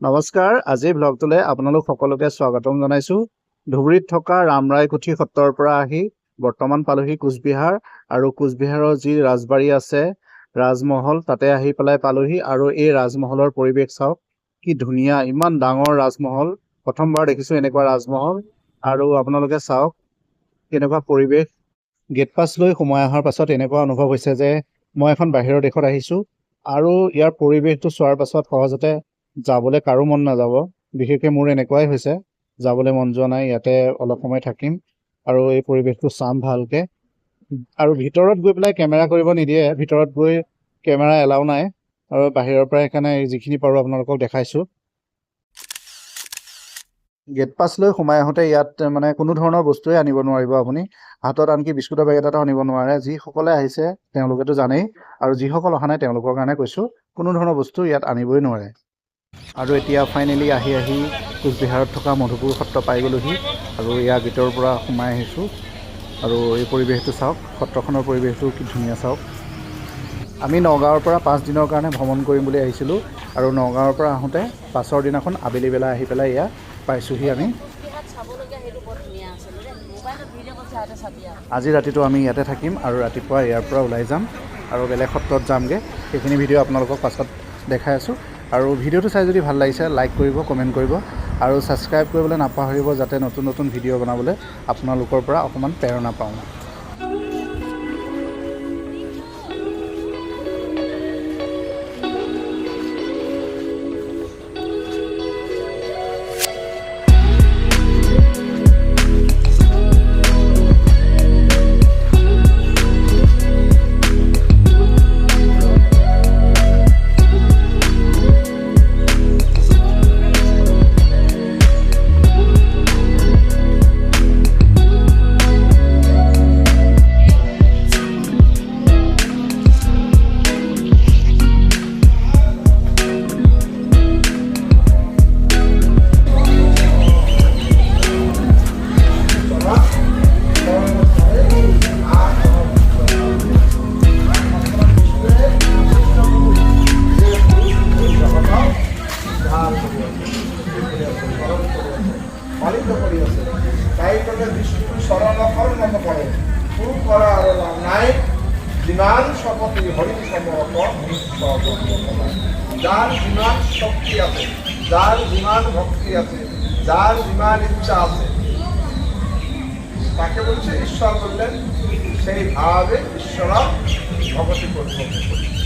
নমস্কাৰ, আজি ব্লগটোলৈ আপোনালোক সকলোকে স্বাগতম জনাইছোঁ। ধুবুৰীত থকা ৰামৰায়কুঠি সত্ৰৰ পৰা আহি বৰ্তমান পালোহি কোচবিহাৰ আৰু কোচবিহাৰৰ যি ৰাজবাৰী আছে ৰাজমহল তাতে আহি পেলাই পালোহি আৰু এই ৰাজমহলৰ পৰিৱেশ চাওক কি ধুনীয়া, ইমান ডাঙৰ ৰাজমহল। প্ৰথমবাৰ দেখিছোঁ এনেকুৱা ৰাজমহল আৰু আপোনালোকে চাওক কেনেকুৱা পৰিৱেশ। গেট পাছ লৈ সোমাই অহাৰ পাছত এনেকুৱা অনুভৱ হৈছে যে মই এখন বাহিৰৰ দেশত আহিছোঁ আৰু ইয়াৰ পৰিৱেশটো চোৱাৰ পাছত সহজতে যাবলৈ কাৰো মন নাযাব। বিশেষকৈ মোৰ এনেকুৱাই হৈছে, যাবলৈ মন যোৱা নাই, ইয়াতে অলপ সময় থাকিম আৰু এই পৰিৱেশটো চাম ভালকৈ। আৰু ভিতৰত গৈ পেলাই কেমেৰা কৰিব নিদিয়ে, ভিতৰত গৈ কেমেৰা এলাও নাই আৰু বাহিৰৰ পৰা সেইকাৰণে যিখিনি পাৰোঁ আপোনালোকক দেখাইছোঁ। গেট পাছ লৈ সোমাই আহোঁতে ইয়াত মানে কোনো ধৰণৰ বস্তুৱে আনিব নোৱাৰিব আপুনি। হাতত আনকি বিস্কুটৰ পেকেট এটাও আনিব নোৱাৰে। যিসকলে আহিছে তেওঁলোকেতো জানেই, আৰু যিসকল অহা নাই তেওঁলোকৰ কাৰণে কৈছোঁ, কোনো ধৰণৰ বস্তু ইয়াত আনিবই নোৱাৰে। আৰু এতিয়া ফাইনেলি আহি কোচবিহাৰত থকা মধুপুৰ সত্ৰ পাই গ'লোহি আৰু ইয়াৰ গেটৰ পৰা সোমাই আহিছোঁ আৰু এই পৰিৱেশটো চাওক, সত্ৰখনৰ পৰিৱেশটো কি ধুনীয়া চাওক। আমি নগাঁৱৰ পৰা 5 দিনৰ কাৰণে ভ্ৰমণ কৰিম বুলি আহিছিলোঁ আৰু নগাঁৱৰ পৰা আহোঁতে পাছৰ দিনাখন আবেলি বেলা আহি পেলাই ইয়াত পাইছোঁহি আমি। আজি ৰাতিটো আমি ইয়াতে থাকিম আৰু ৰাতিপুৱা ইয়াৰ পৰা ওলাই যাম আৰু বেলেগ সত্ৰত যামগৈ। সেইখিনি ভিডিঅ' আপোনালোকক পাছত দেখাই আছোঁ। আৰু ভিডিঅ'টো চাই যদি ভাল লাগিছে লাইক কৰিব, কমেণ্ট কৰিব আৰু ছাবস্ক্ৰাইব কৰিবলৈ নাপাহৰিব, যাতে নতুন নতুন ভিডিঅ' বনাবলৈ আপোনালোকৰ পৰা অকণমান প্ৰেৰণা পাওঁ। যিমান শপতি হৰি যাৰ যিমান শক্তি আছে, যাৰ যিমান ভক্তি আছে, যাৰ যিমান ইচ্ছা আছে, তাকে বলছে ঈশ্বৰ বললেন, সেইভাবে ঈশ্বৰ ভগতি কৰব।